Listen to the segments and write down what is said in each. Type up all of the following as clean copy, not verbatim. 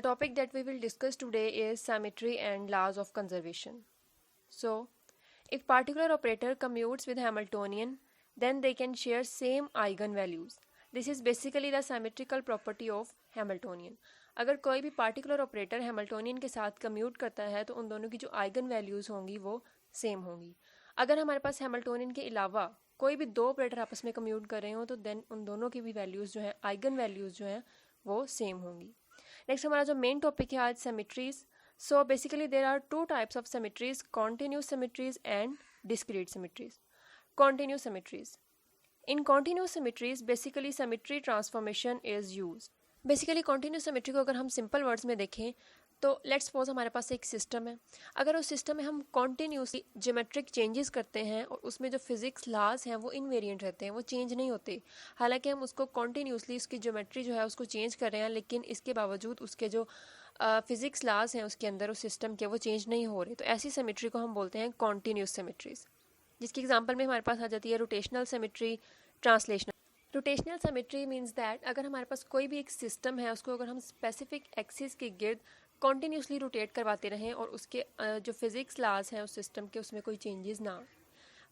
The topic that we will discuss today is symmetry and laws of conservation. So, if particular operator commutes with Hamiltonian, then they can share same eigenvalues. This is basically the symmetrical property of Hamiltonian. अगर कोई भी particular operator Hamiltonian के साथ commute करता है तो उन दोनों की जो आइगन वैल्यूज़ होंगी वो सेम होंगी. अगर हमारे पास हैमिल्टोनियन के अलावा कोई भी दो ऑपरेटर आपस में कम्यूट कर रहे हो तो देन उन दोनों की भी वैल्यूज़ जो है आइगन वैल्यूज़ जो हैं वो सेम होंगी. नेक्स्ट हमारा जो मेन टॉपिक है आज symmetries. So basically there are two types of symmetries, continuous symmetries and discrete symmetries. Continuous symmetries. In continuous symmetries basically symmetry transformation is use. Basically continuous symmetry को अगर हम simple words में देखें तो let's suppose हमारे पास एक system है. अगर उस सिस्टम में हम कॉन्टीन्यूसली ज्योमेट्रिक चेंजेस करते हैं और उसमें जो फिजिक्स लॉज हैं वो इनवेरिएंट रहते हैं, वो चेंज नहीं होते. हालांकि हम उसको कॉन्टीन्यूसली उसकी ज्योमेट्री जो है उसको चेंज कर रहे हैं, लेकिन इसके बावजूद उसके जो फिजिक्स लॉज हैं उसके अंदर उस सिस्टम के वो चेंज नहीं हो रहे. तो ऐसी सिमेट्री को हम बोलते हैं कॉन्टीन्यूस सिमेट्रीज, जिसकी एग्जाम्पल में हमारे पास आ जाती है rotational symmetry, translational. Rotational symmetry means that अगर हमारे पास कोई भी एक सिस्टम है उसको अगर हम स्पेसिफिक एक्सिस के गिर्द कॉन्टीन्यूसली रोटेट करवाते रहें और उसके जो फिजिक्स लॉज हैं उस सिस्टम के उसमें कोई चेंजेस ना.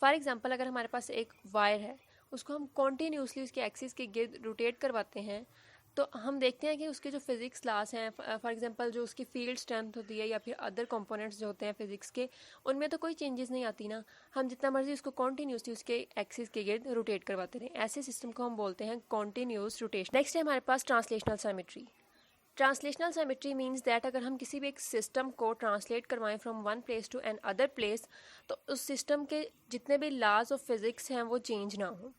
फॉर एग्जांपल अगर हमारे पास एक वायर है उसको हम कॉन्टीन्यूसली उसके एक्सिस के गिर्द रोटेट करवाते हैं तो हम देखते हैं कि उसके जो फिजिक्स लॉज हैं, फॉर एग्जांपल जो उसकी फील्ड स्ट्रेंथ होती है या फिर अदर कंपोनेंट्स जो होते हैं फिजिक्स के, उनमें तो कोई चेंजेस नहीं आती ना. हम जितना मर्जी उसको कॉन्टीन्यूसली उसके एक्सिस के गिर्द रोटेट करवाते रहें. ऐसे सिस्टम को हम बोलते हैं कॉन्टीन्यूस रोटेशन. नेक्स्ट है हमारे पास translational symmetry. Translational symmetry means that अगर हम किसी भी एक सिस्टम को ट्रांसलेट करवाएं from one place to another place तो उस सिस्टम के जितने भी लॉज ऑफ फिजिक्स हैं वो चेंज ना हो.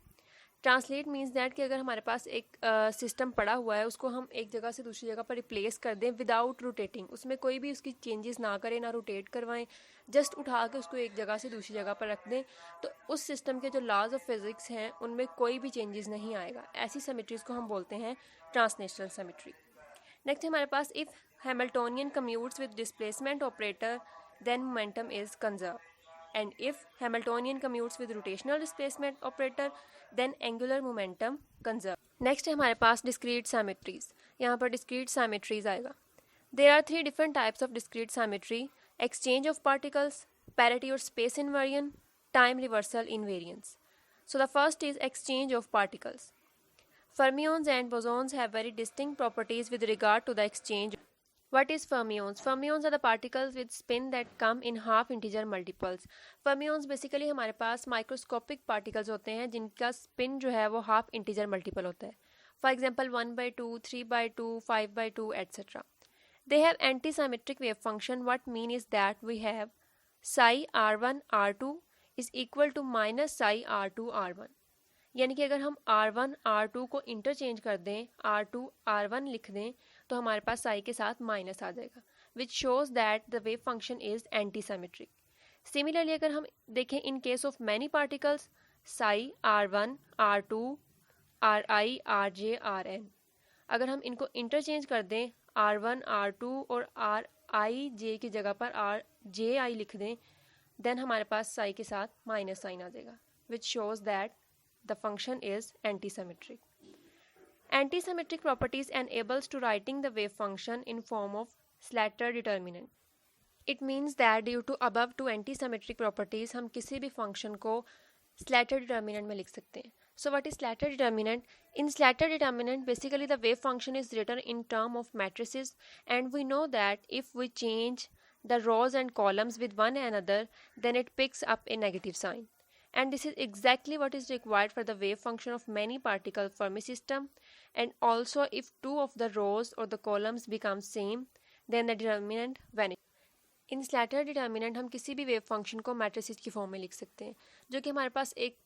ट्रांसलेट मीन्स दैट कि अगर हमारे पास एक सिस्टम पड़ा हुआ है उसको हम एक जगह से दूसरी जगह पर रिप्लेस कर दें विदाउट रोटेटिंग, उसमें कोई भी उसकी चेंजेस ना करें, ना रोटेट करवाएं, जस्ट उठा के उसको एक जगह से दूसरी जगह पर रख दें, तो उस सिस्टम के जो लॉज ऑफ फिजिक्स हैं उनमें कोई भी चेंजेस नहीं आएगा. ऐसी सिमेट्रीज को हम बोलते हैं ट्रांसलेशनल सिमेट्री. नेक्स्ट हमारे पास if Hamiltonian commutes with displacement operator then momentum is conserve, and if Hamiltonian commutes with rotational displacement operator then angular momentum conserve. Next है हमारे पास डिस्क्रीट सिमेट्रीज. यहाँ पर डिस्क्रीट सिमेट्रीज आएगा. There are 3 different types of discrete symmetry: exchange of particles, parity और space invariant, time reversal invariance. So the first is exchange of particles. Fermions and bosons have very distinct properties with regard to the exchange. What is fermions? Fermions are the particles with spin that come in half integer multiples. Fermions basically हमारे पास microscopic particles होते हैं जिनका spin जो है वो half integer multiple होता है. For example 1/2, 3/2, 5/2 etc. They have antisymmetric wave function. What mean is that we have psi r1 r2 is equal to minus psi r2 r1. यानी कि अगर हम R1 R2 को इंटरचेंज कर दें, R2 R1 लिख दें तो हमारे पास साई के साथ माइनस आ जाएगा, which shows that the wave function is anti symmetric. Similarly अगर हम देखें इन case of many particles, Sai R1 R2 Ri Rj Rn, अगर हम इनको इंटरचेंज कर दें R1 R2 और Rij की जगह पर Rji लिख दें, देन हमारे पास साई के साथ माइनस साइन आ जाएगा, which shows that the function is antisymmetric. Antisymmetric properties enables to writing the wave function in form of Slater determinant. It means that due to above two antisymmetric properties हम किसी भी function को Slater determinant में लिख सकते हैं. So what is Slater determinant? In Slater determinant basically the wave function is written in term of matrices, and we know that if we change the rows and columns with one another then it picks up a negative sign. And this is exactly what is required for the wave function of many particle Fermi system. And also if two of the rows or the columns become same then the determinant vanishes. In Slater determinant हम किसी भी wave function को matrices की form में लिख सकते हैं, जो कि हमारे पास एक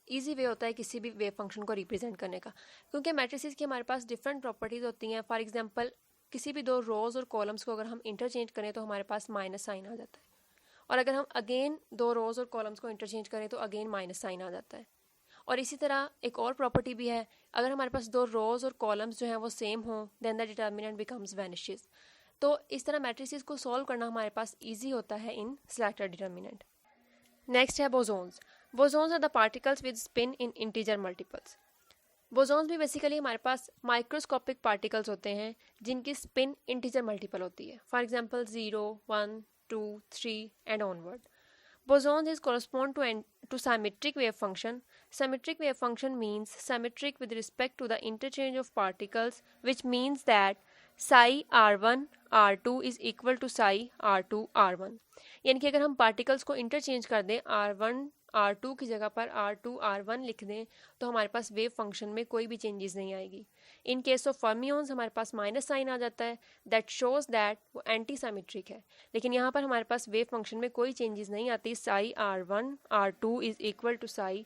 ईजी वे होता है किसी भी वेव फंक्शन को रिप्रेजेंट करने का, क्योंकि मैट्रिसेस की हमारे पास डिफरेंट प्रॉपर्टीज़ होती हैं. फॉर एग्जांपल किसी भी दो रोज़ और कॉलम्स को अगर हम इंटरचेंज करें तो हमारे पास माइनस साइन आ जाता है, और अगर हम अगेन दो रोज़ और कॉलम्स को इंटरचेंज करें तो अगेन माइनस साइन आ जाता है. और इसी तरह एक और प्रॉपर्टी भी है, अगर हमारे पास दो रोज़ और कॉलम्स जो हैं वो सेम हों then the determinant becomes vanishes. तो इस तरह मैट्रिसेस को सॉल्व करना हमारे पास ईजी होता है इन स्लैटर डिटर्मिनेंट. नेक्स्ट है bosons. Bosons are the particles with spin in integer multiples. Bosons भी बेसिकली हमारे पास माइक्रोस्कोपिक पार्टिकल्स होते हैं जिनकी स्पिन इंटीजर मल्टीपल होती है, for example 0, 1, 2, 3 and onward. Bosons is correspond to symmetric wave function. Symmetric wave function means symmetric with respect to the interchange of particles, which means that psi r1 r2 is equal to psi r2 r1. यानी कि अगर हम particles को interchange कर दें, r1 r2 की जगह पर r2 r1 लिख दें, तो हमारे पास वेव फंक्शन में कोई भी चेंजेस नहीं आएगी. इन केस ऑफ फर्मियंस हमारे पास माइनस साइन आ जाता है, दैट शोज दैट वो एंटी साइमेट्रिक है. लेकिन यहाँ पर हमारे पास वेव फंक्शन में कोई चेंजेस नहीं आती. Psi r1 r2 is equal to psi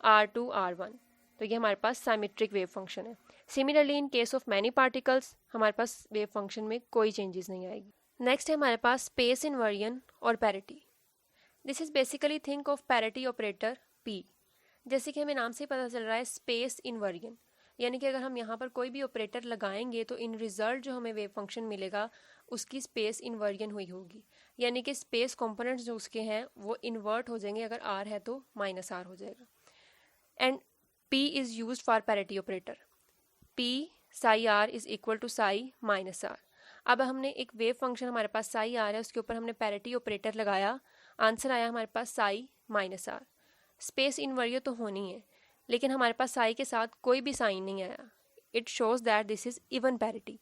r2 r1. तो ये हमारे पास साइमेट्रिक वेव फंक्शन है. Similarly in case of many particles हमारे पास वेव फंक्शन में कोई चेंजेस नहीं आएगी. नेक्स्ट है हमारे पास स्पेस इनवर्जन और parity. This is basically think of parity operator P. जैसे कि हमें नाम से पता चल रहा है स्पेस इनवर्जन, यानी कि अगर हम यहाँ पर कोई भी ऑपरेटर लगाएंगे तो इन रिजल्ट जो हमें वेव फंक्शन मिलेगा उसकी स्पेस इन्वर्जन हुई होगी, यानी कि स्पेस कंपोनेंट्स जो उसके हैं वो इन्वर्ट हो जाएंगे. अगर r है तो माइनस r हो जाएगा. And P is use for parity operator. P psi r is equal to psi minus r. अब हमने एक वेव फंक्शन हमारे पास साई r है, उसके ऊपर हमने पैरिटी ऑपरेटर लगाया, आंसर आया हमारे पास psi minus r. Space inversion तो होनी है, लेकिन हमारे पास साई के साथ कोई भी साइन नहीं आया. It shows that this is even parity.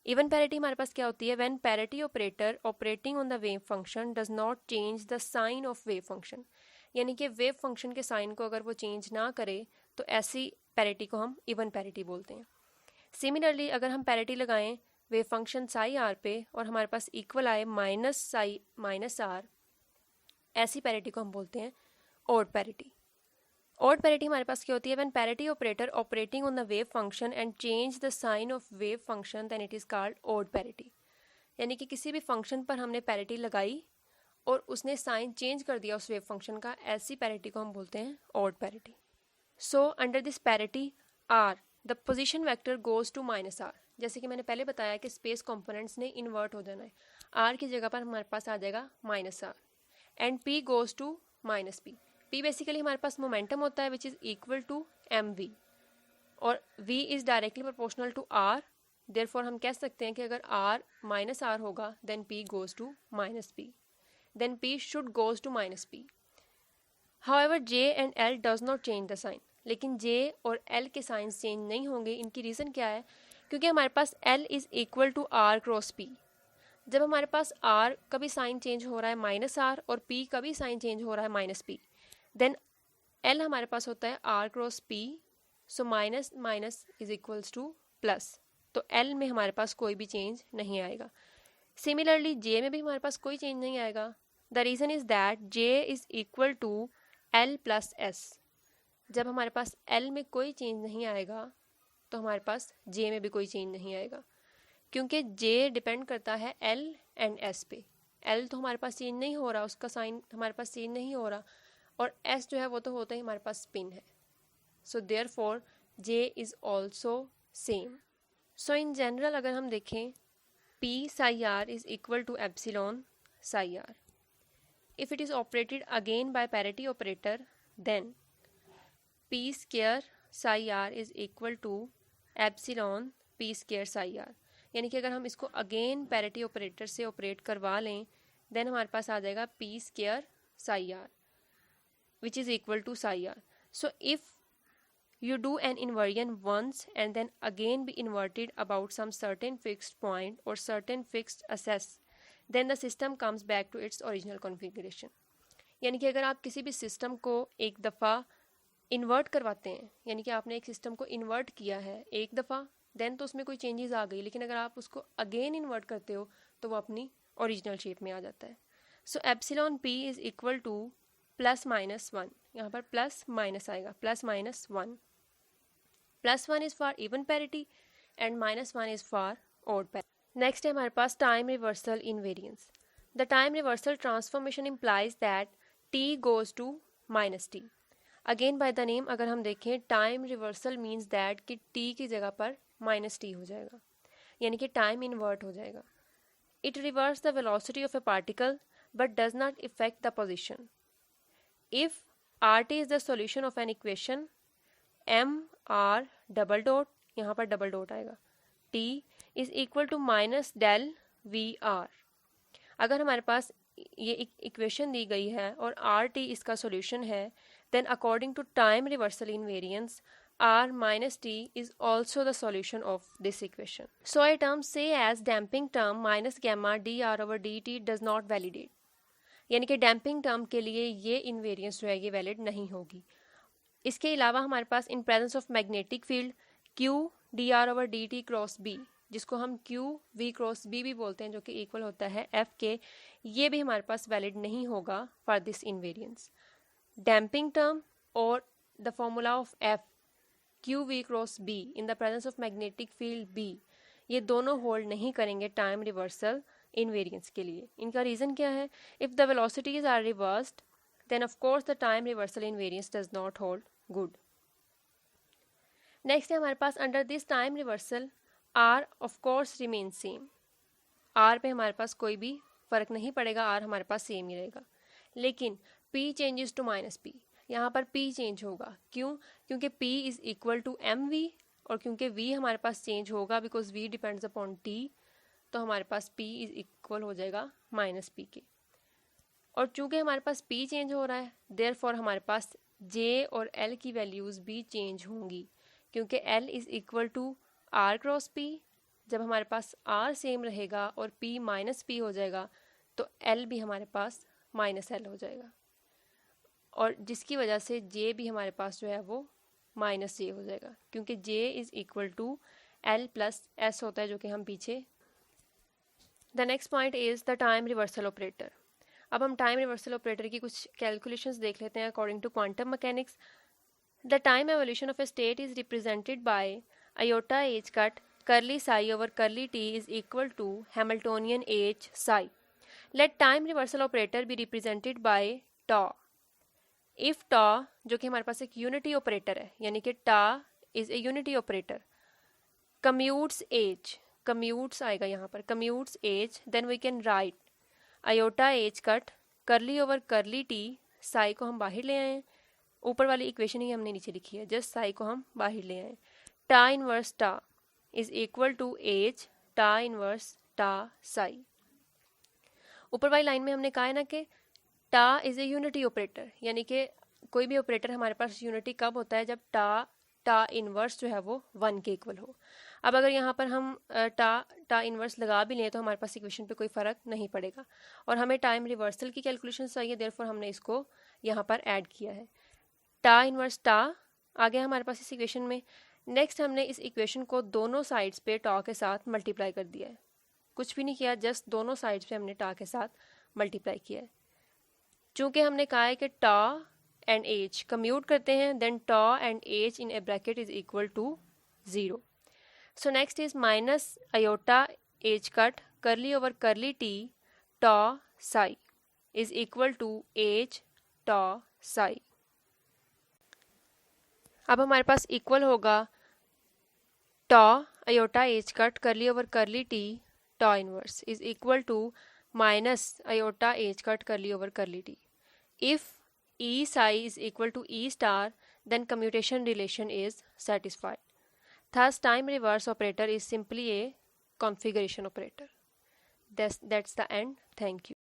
Even parity हमारे पास क्या होती है? When parity operator operating on the wave function does not change the sign of wave function, यानी कि वेव फंक्शन के साइन को अगर वो चेंज ना करे तो ऐसी पैरिटी को हम इवन पैरिटी बोलते हैं. सिमिलरली अगर हम पैरिटी लगाएं वेव फंक्शन साई आर पे और हमारे पास इक्वल आए माइनस साई माइनस आर, ऐसी पैरिटी को हम बोलते हैं ऑड पैरिटी. ऑड पैरिटी हमारे पास क्या होती है? When parity operator operating on the wave function and change the sign of wave function then it is called odd parity. यानी कि किसी भी फंक्शन पर हमने पैरिटी लगाई और उसने साइन चेंज कर दिया उस वेव फंक्शन का, ऐसी पैरिटी को हम बोलते हैं odd parity. So under this parity r the position vector goes to minus r. जैसे कि मैंने पहले बताया कि स्पेस कंपोनेंट्स ने इन्वर्ट हो जाना है, आर की जगह पर हमारे पास आ जाएगा minus r and p goes to minus p. P basically हमारे पास मोमेंटम होता है which is equal to mv और v is directly proportional to r. Therefore हम कह सकते हैं कि अगर r माइनस r होगा then p goes to minus p, then p should goes to minus p. However j and l does not change the sign. लेकिन j और l के साइंस चेंज नहीं होंगे. इनकी रीज़न क्या है? क्योंकि हमारे पास l is equal to r cross p. जब हमारे पास r का भी साइन चेंज हो रहा है माइनस r और p का भी साइन चेंज हो रहा है माइनस p, देन L हमारे पास होता है R cross P. So minus minus is equals two plus. तो L में हमारे पास कोई भी चेंज नहीं आएगा. सिमिलरली J में भी हमारे पास कोई चेंज नहीं आएगा. The reason is that J is equal to L plus S. जब हमारे पास L में कोई चेंज नहीं आएगा तो हमारे पास J में भी कोई चेंज नहीं आएगा, क्योंकि J डिपेंड करता है L एंड S पे. L तो हमारे पास चेंज नहीं हो रहा, उसका साइन हमारे पास चेंज नहीं हो रहा, और S जो है वो तो होता ही हमारे पास स्पिन है. So therefore J is also same. So in general अगर हम देखें P psi r is equal to epsilon psi r. If it is operated again by parity operator then P square psi r is equal to epsilon P square psi r. यानी कि अगर हम इसको again parity operator से operate करवा लें then हमारे पास आ जाएगा P square psi r which is equal to psi r. So if you do an inversion once and then again be inverted about some certain fixed point or certain fixed axis, then the system comes back to its original configuration. यानी कि अगर आप किसी भी system को एक दफ़ा invert करवाते हैं, यानी कि आपने एक सिस्टम को इन्वर्ट किया है एक दफ़ा, देन तो उसमें कोई चेंजेस आ गई, लेकिन अगर आप उसको अगेन इन्वर्ट करते हो तो वो अपनी ओरिजिनल शेप में आ जाता है. So epsilon P is equal to plus minus one. यहाँ पर प्लस माइनस आएगा, plus minus one. Plus one is for even parity and minus one is for odd parity. Next है हमारे पास time reversal invariance. The time reversal transformation implies that t goes to minus T. Again by the name अगर हम देखें time reversal means that कि t की जगह पर माइनस टी हो जाएगा, यानी कि टाइम इन्वर्ट हो जाएगा. It reverse the velocity of a particle but does not effect the position. If RT is the solution of an equation, m r double dot, यहाँ पर डबल डॉट आएगा, t is equal to minus del v r. अगर हमारे पास ये equation दी गई है और आर टी इसका सॉल्यूशन है, then according to time reversal invariance, r minus t is also the solution of this equation. So a term say as damping term minus gamma dr over dt does not validate, यानी कि damping term के लिए ये इन्वेरियंस जो है ये valid नहीं होगी। इसके अलावा हमारे पास in presence of magnetic field q dr over dt cross b, जिसको हम q v क्रॉस b भी बोलते हैं, जो कि इक्वल होता है f के, ये भी हमारे पास वैलिड नहीं होगा for this invariance. Damping term or the formula of F QV cross B in the presence of magnetic field B, ये दोनों होल्ड नहीं करेंगे टाइम रिवर्सल इनवेरियंस के लिए। इनका रीज़न क्या है? If the velocities are reversed then of course the time reversal invariance does not hold good. Next है हमारे पास under this time reversal R of course remain same. R पे हमारे पास कोई भी फ़र्क नहीं पड़ेगा, R हमारे पास सेम ही रहेगा, लेकिन P changes to minus P, यहाँ पर P चेंज होगा। क्यों? क्योंकि P is equal to mv, और क्योंकि V हमारे पास चेंज होगा because V depends upon T, तो हमारे पास P इज़ इक्वल हो जाएगा माइनस P के। और चूँकि हमारे पास P चेंज हो रहा है, देयरफॉर हमारे पास J और L की वैल्यूज़ भी चेंज होंगी, क्योंकि L is equal to R cross P। जब हमारे पास R सेम रहेगा और P माइनस P हो जाएगा, तो L भी हमारे पास माइनस L हो जाएगा, और जिसकी वजह से J भी हमारे पास जो है वो माइनस J हो जाएगा, क्योंकि J is equal to L plus S होता है, जो कि हम पीछे। The next point is the time reversal operator. अब हम टाइम रिवर्सल ऑपरेटर की कुछ कैलकुलेशंस देख लेते हैं according to quantum mechanics. The time evolution of a state is represented by iota h cut curly psi over curly t is equal to Hamiltonian h psi. Let time reversal operator be represented by tau. If tau, जो कि हमारे पास एक unity operator है, यानी कि tau is a unity operator, commutes h, commutes आएगा यहाँ पर, commutes h, then we can write iota h cut curly over curly t, psi को हम बाहर ले आए, ऊपर वाली इक्वेशन ही हमने नीचे लिखी है, जस्ट psi को हम बाहर ले आए। टा इनवर्स टा इज इक्वल टू एच टा इनवर्स टा साई। ऊपर वाली लाइन में हमने कहा है ना कि टा इज ए यूनिटी ऑपरेटर, यानी कि कोई भी ऑपरेटर हमारे पास यूनिटी कब होता है? जब टा इनवर्स जो है वो 1 के इक्वल हो। अब अगर यहाँ पर हम टा इनवर्स लगा भी लें तो हमारे पास इक्वेशन पे कोई फ़र्क नहीं पड़ेगा, और हमें टाइम रिवर्सल की कैलकुलेशन चाहिए, देयरफॉर हमने इसको यहाँ पर ऐड किया है। टा इनवर्स टा आ गया हमारे पास इस इक्वेशन में। नेक्स्ट हमने इस इक्वेशन को दोनों साइड्स पे टा के साथ मल्टीप्लाई कर दिया है, कुछ भी नहीं किया, जस्ट दोनों साइड्स पे हमने टा के साथ मल्टीप्लाई किया है। चूँकि हमने कहा है कि टा एंड एच कम्यूट करते हैं, देन टा and H in a bracket is equal to 0। So next is minus iota H cut curly over curly T टा psi is equal to H टा साई। अब हमारे पास इक्वल होगा टा iota H cut curly over curly T टा inverse is equal to minus iota H cut curly over curly T. If E psi is equal to E star, then commutation relation is satisfied. Thus, time reverse operator is simply a configuration operator. That's the end. Thank you.